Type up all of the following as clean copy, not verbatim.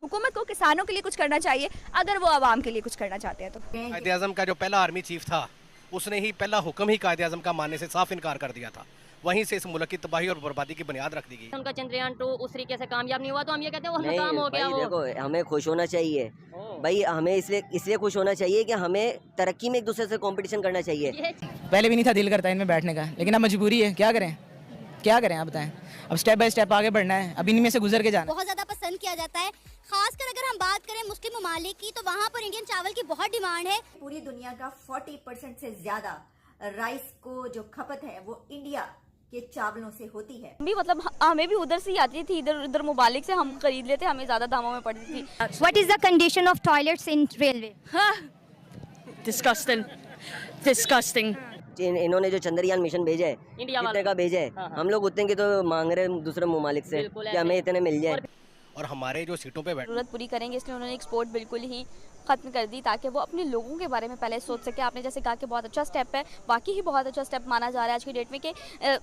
हुकूमत को किसानों के लिए कुछ करना चाहिए अगर वो आवाम के लिए कुछ करना चाहते हैं तो। कायदे आज़म का जो पहला आर्मी चीफ था उसने ही पहला हुक्म ही कायदे आज़म का मानने से साफ इनकार कर दिया था। वहीं से इस मुल्क की तबाही और बर्बादी की बुनियाद रख दी गई। उनका चंद्रयान 2 उस तरीके से कामयाब नहीं हुआ तो हम ये कहते हैं वो नहीं नाकाम हो गया। भाई, वो देखो हमें खुश होना चाहिए भाई, हमें इसलिए खुश होना चाहिए कि हमें तरक्की में एक दूसरे से कंपटीशन करना चाहिए। पहले भी नहीं था दिल करता इनमें बैठने का, लेकिन अब मजबूरी है, क्या करें आप बताएं। अब स्टेप बाय स्टेप आगे बढ़ना है, अब इनमें से गुजर के जाना। बहुत ज़्यादा पसंद किया जाता है, खासकर अगर हम बात करें मुस्लिम ममालिक की तो वहाँ पर इंडियन चावल की बहुत डिमांड है। पूरी दुनिया का 40% से ज्यादा राइस को जो खपत है वो इंडिया के चावलों से होती है। भी मतलब हमें भी उधर से ही आती थी, इधर उधर मुबालिक से हम खरीद लेते, हमें ज्यादा दामों में पड़ती थी। What is the condition of toilets in railway? Disgusting. इन्होंने जो चंद्रयान मिशन भेजा है, इंडिया कितने का भेजा है? हम लोग उतने की तो मांग रहे हैं दूसरे ममालिक से कि हमें इतने मिल जाए। और हमारे जो सीटों पे बैठे जरूरत पूरी करेंगे, इसलिए उन्होंने एक्सपोर्ट बिल्कुल ही खत्म कर दी ताकि वो अपने लोगों के बारे में पहले सोच सके। आपने जैसे कहा कि बहुत अच्छा स्टेप है, बाकी ही बहुत अच्छा स्टेप माना जा रहा है आज की डेट में कि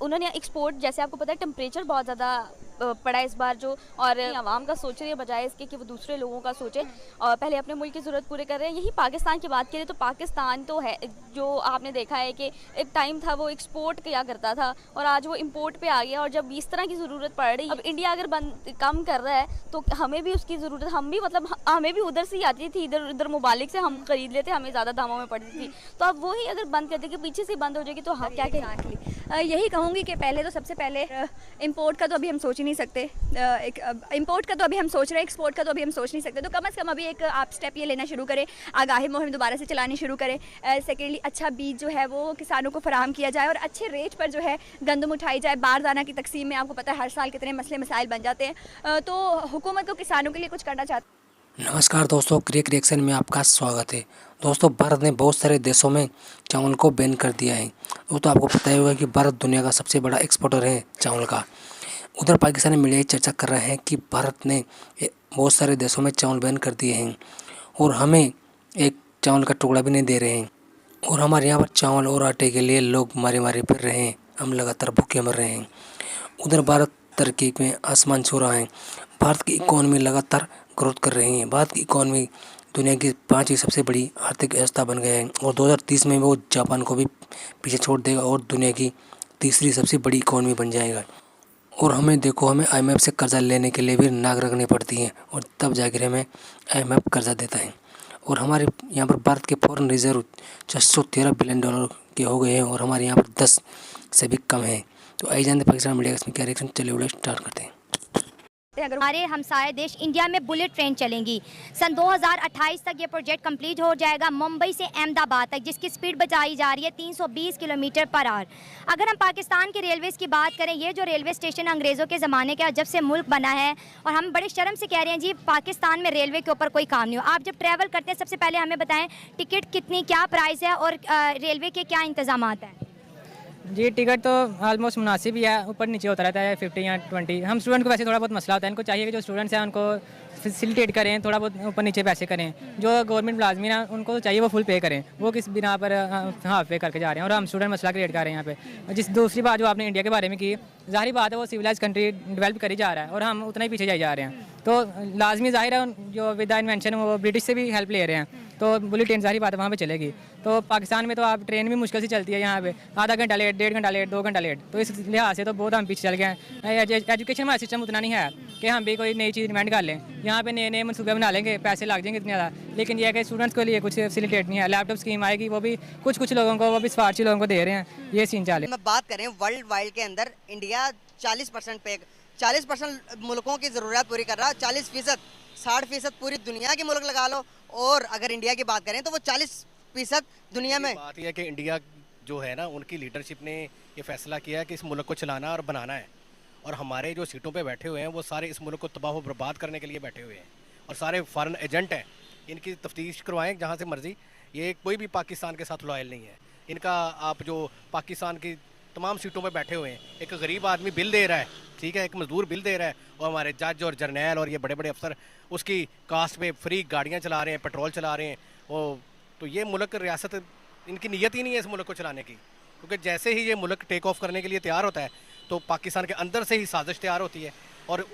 उन्होंने एक्सपोर्ट, जैसे आपको पता है टेम्परेचर बहुत ज़्यादा पड़ा है इस बार जो, और आवाम का सोच रही है बजाय इसके कि वो दूसरे लोगों का सोचे और पहले अपने मुल्क की ज़रूरत पूरे कर रहे हैं। यही पाकिस्तान की बात करें तो पाकिस्तान तो है जो आपने देखा है कि एक टाइम था वो एक्सपोर्ट किया करता था और आज वो इम्पोर्ट पे आ गया। और जब इस तरह की ज़रूरत पड़ रही, अब इंडिया अगर कम कर रहा है तो हमें भी उसकी ज़रूरत, हम भी मतलब हमें भी उधर से ही आती थी, इधर उधर मुबालिक से हम खरीद लेते, हमें ज़्यादा दामों में पड़ती थी। तो अब वही अगर बंद कर देगी, पीछे से बंद हो जाएगी तो हम क्या कहें। यही कहूँगी कि पहले तो सबसे पहले इंपोर्ट का तो अभी हम सोच ही नहीं सकते, इंपोर्ट का तो अभी हम सोच रहे हैं, एक्सपोर्ट का तो अभी हम सोच नहीं सकते। तो कम से कम अभी एक आप स्टेप ये लेना शुरू करें, आगाही मुहिम दोबारा से चलानी शुरू करें। सेकेंडली अच्छा बीज जो है वो किसानों को फराहम किया जाए और अच्छे रेट पर जो है गंदम उठाई जाए। बारदाना की तकसीम में आपको पता है हर साल कितने मसले मसाइल बन जाते हैं। तो हुकूमत को किसानों के लिए कुछ करना चाहती है। नमस्कार दोस्तों, क्रिक रिएक्शन में आपका स्वागत है। दोस्तों, भारत ने बहुत सारे देशों में चावल को बैन कर दिया है। दोस्तों, आपको पता ही होगा कि भारत दुनिया का सबसे बड़ा एक्सपोर्टर है चावल का। उधर पाकिस्तानी मीडिया चर्चा कर रहे हैं कि भारत ने बहुत सारे देशों में चावल बैन कर दिए हैं और हमें एक चावल का टुकड़ा भी नहीं दे रहे हैं। और हमारे यहाँ पर चावल और आटे के लिए लोग मारे मारे फिर रहे हैं, हम लगातार भूखे मर रहे हैं। उधर भारत तरक्की में आसमान छू रहा है। भारत की इकॉनमी लगातार ग्रोथ कर रही है। भारत की इकॉनमी दुनिया की 5वीं सबसे बड़ी आर्थिक व्यवस्था बन गया है और 2030 में वो जापान को भी पीछे छोड़ देगा और दुनिया की तीसरी सबसे बड़ी इकॉनमी बन जाएगा। और हमें देखो, हमें IMF से कर्जा लेने के लिए भी नाक रखनी पड़ती है और तब जाकर हमें IMF कर्जा देता है। और हमारे यहाँ पर भारत के फॉरेन रिजर्व 613 बिलियन डॉलर के हो गए हैं और हमारे यहाँ पर 10 से भी कम है। तो आई जानते पाकिस्तान मीडिया इसमें क्या रिएक्शन, चलिए वीडियो स्टार्ट करते हैं। हमारे हमसाए देश इंडिया में बुलेट ट्रेन चलेंगी। सन 2028 तक ये प्रोजेक्ट कंप्लीट हो जाएगा, मुंबई से अहमदाबाद तक, जिसकी स्पीड बताई जा रही है 320 किलोमीटर पर आवर। अगर हम पाकिस्तान के रेलवेज़ की बात करें, ये जो रेलवे स्टेशन अंग्रेज़ों के ज़माने का जब से मुल्क बना है, और हम बड़े शर्म से कह रहे हैं जी पाकिस्तान में रेलवे के ऊपर कोई काम नहीं हो। आप जब ट्रैवल करते हैं सबसे पहले हमें बताएँ टिकट कितनी, क्या प्राइस है और रेलवे के क्या इंतज़ाम हैं? जी, टिकट तो ऑलमोस्ट मुनासिब ही है, ऊपर नीचे होता रहता है 50 या 20। हम स्टूडेंट को वैसे थोड़ा बहुत मसला होता है, इनको चाहिए कि जो स्टूडेंट्स हैं उनको फैसिलिटेट करें, थोड़ा बहुत ऊपर नीचे पैसे करें। जो गवर्नमेंट मुलाजमीन हैं उनको तो चाहिए वो फुल पे करें, वो किस बिना पर हाफ पे करके जा रहे हैं और हम स्टूडेंट मसला क्रिएट कर रहे हैं यहाँ पे। जिस दूसरी बात जो आपने इंडिया के बारे में की, ज़ाहिर बात है वो सिविलाइज कंट्री डेवलप करी जा रहा है और हम उतना ही पीछे जा रहे हैं। तो लाजमी ज़ाहिर है जो विद द इन्वेंशन वो ब्रिटिश से भी हेल्प ले रहे हैं, तो बुलेट ट्रेन ज़ाहिर बात है वहाँ पे चलेगी। तो पाकिस्तान में तो आप ट्रेन भी मुश्किल से चलती है, यहाँ पे आधा घंटा लेट, 1.5 घंटा लेट, 2 घंटा लेट। तो इस लिहाज से तो बहुत हम पीछे चल गए हैं। एजुकेशन हमारा सिस्टम उतना नहीं है कि हम भी कोई नई चीज़ इन्वेंट कर लें। यहाँ पे नए नए मनसूबे बना लेंगे, पैसे लग जाएंगे इतने ज़्यादा, लेकिन यह है कि स्टूडेंट्स के लिए कुछ फैसिलिटेट नहीं है। लैपटॉप स्कीम आएगी, वो भी कुछ लोगों को, वो भी सिफारशी लोगों को दे रहे हैं। ये सीन चाले। मैं बात करें वर्ल्ड वाइड के अंदर, इंडिया 40% मुल्कों की ज़रूरत पूरी कर रहा है। 40%, 60% पूरी दुनिया के मुल्क लगा लो। और अगर इंडिया की बात करें तो वो 40% दुनिया में। बात यह है कि इंडिया जो है ना, उनकी लीडरशिप ने ये फैसला किया है कि इस मुल्क को चलाना और बनाना है। और हमारे जो सीटों पे बैठे हुए हैं वो सारे इस मुल्क को तबाह व बर्बाद करने के लिए बैठे हुए हैं और सारे फॉरेन एजेंट हैं। इनकी तफ्तीश करवाएं जहाँ से मर्जी, ये कोई भी पाकिस्तान के साथ लॉयल नहीं है। इनका आप जो पाकिस्तान की तमाम सीटों पे बैठे हुए हैं, एक गरीब आदमी बिल दे रहा है, ठीक है, एक मजदूर बिल दे रहा है, और हमारे जज और जर्नैल और ये बड़े बड़े अफसर उसकी कास्ट पे फ्री गाड़ियाँ चला रहे हैं, पेट्रोल चला रहे हैं। वो तो ये मुल्क रियासत, इनकी नीयत ही नहीं है इस मुल्क को चलाने की, क्योंकि जैसे ही ये मुल्क टेक ऑफ करने के लिए तैयार होता है तो पाकिस्तान के अंदर से ही साजिश तैयार होती है और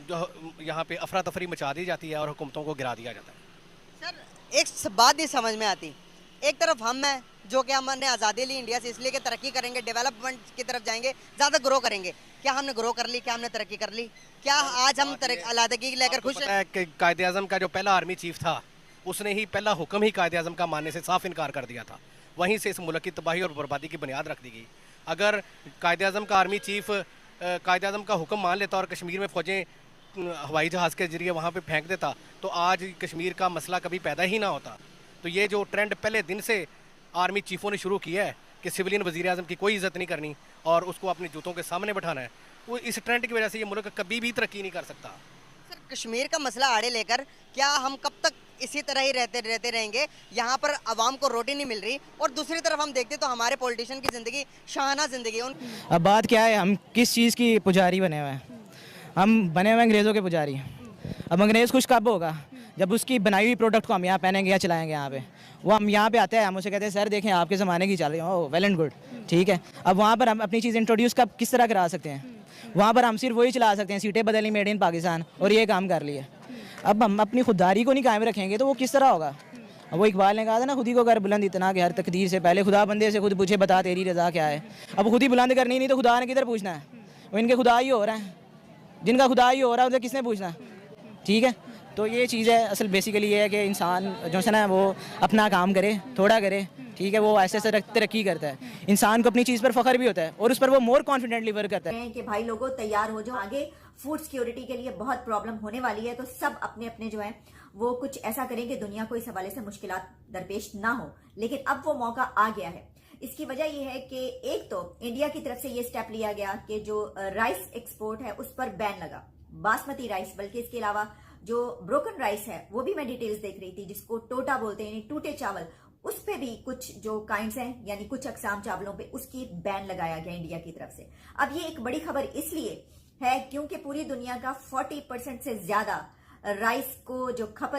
जो यहाँ पे अफरा तफरी मचा दी जाती है और हुकूमतों को गिरा दिया जाता है। सर एक बात नहीं समझ में आती, एक तरफ हम हैं जो कि हमने आज़ादी ली इंडिया से इसलिए कि तरक्की करेंगे, डेवलपमेंट की तरफ जाएंगे, ज़्यादा ग्रो करेंगे। क्या हमने ग्रो कर ली? क्या हमने तरक्की कर ली? क्या आज हम अलहदगी लेकर खुश हैं? कि कायदे आज़म का जो पहला आर्मी चीफ था उसने ही पहला हुक्म ही कायदे आज़म का मानने से साफ इनकार कर दिया था। वहीं से इस मुल्क की तबाही और बर्बादी की बुनियाद रख दी गई। अगर कायदे आज़म का आर्मी चीफ कायदे आज़म का हुक्म मान लेता और कश्मीर में फ़ौजें हवाई जहाज़ के ज़रिए वहाँ पे फेंक देता तो आज कश्मीर का मसला कभी पैदा ही ना होता। तो ये जो ट्रेंड पहले दिन से आर्मी चीफ़ों ने शुरू किया है कि सिविलियन वज़ीर आज़म की कोई इज़्ज़त नहीं करनी और उसको अपने जूतों के सामने बैठाना है, वो इस ट्रेंड की वजह से ये मुल्क कभी भी तरक्की नहीं कर सकता। सर कश्मीर का मसला आड़े लेकर क्या हम कब तक इसी तरह ही रहते रहेंगे? यहाँ पर आवाम को रोटी नहीं मिल रही और दूसरी तरफ हम देखते तो हमारे पॉलिटिशियन की ज़िंदगी शाहाना ज़िंदगी। अब बात क्या है, हम किस चीज़ की पुजारी बने हुए हैं? हम बने हुए अंग्रेज़ों के पुजारी। अब अंग्रेज़ खुश कब होगा? जब उसकी बनाई हुई प्रोडक्ट को हम यहाँ पहनेंगे या चलाएंगे। यहाँ पे वो हम यहाँ पे आते हैं, हम उसे कहते हैं सर देखें आपके ज़माने की चल रही हो, वेल एंड गुड, ठीक है। अब वहाँ पर हम अपनी चीज़ इंट्रोड्यूस कब किस तरह करा सकते हैं? वहाँ पर हम सिर्फ वही चला सकते हैं, सीटें बदली मेड इन पाकिस्तान और ये काम कर लिए। अब हम अपनी खुददारी को नहीं कायम रखेंगे तो वो किस तरह होगा? वो इकबाल ने कहा था ना, खुद ही को कर बुलंद इतना कि हर तकदीर से पहले खुदा बंदे से खुद पूछे बता तेरी रज़ा क्या है। अब खुद ही बुलंद करनी नहीं तो खुदा ने किधर पूछना है? वो इनके खुदा ही हो रहा है, जिनका खुदा ही हो रहा है उसे किसने पूछना? ठीक है, तो ये चीज़ है असल बेसिकली ये है कि इंसान जो है ना वो अपना काम करे, थोड़ा करे, ठीक है, वो ऐसे ऐसे तरक्की करता है। इंसान को अपनी चीज़ पर फ़ख्र भी होता है और उस पर वो मोर कॉन्फिडेंटली वर्क करता है कि भाई लोगों तैयार हो जाओ, आगे फूड सिक्योरिटी के लिए बहुत प्रॉब्लम होने वाली है। तो सब अपने अपने जो है वो कुछ ऐसा करें कि दुनिया को इस हवाले से मुश्किलात दरपेश ना हो। लेकिन अब वो मौका आ गया है। इसकी वजह यह है कि एक तो इंडिया की तरफ से ये स्टेप लिया गया कि जो राइस एक्सपोर्ट है उस पर बैन लगा, बासमती राइस, बल्कि इसके अलावा जो ब्रोकन राइस है वो भी मैं डिटेल्स देख रही थी, जिसको टोटा बोलते हैं, यानी टूटे चावल, उस पे भी कुछ जो काइंड्स हैं यानी कुछ अकसाम चावलों पे उसकी बैन लगाया गया इंडिया की तरफ से। अब ये एक बड़ी खबर इसलिए है क्योंकि पूरी दुनिया का 40% से ज्यादा राइस को जो खपत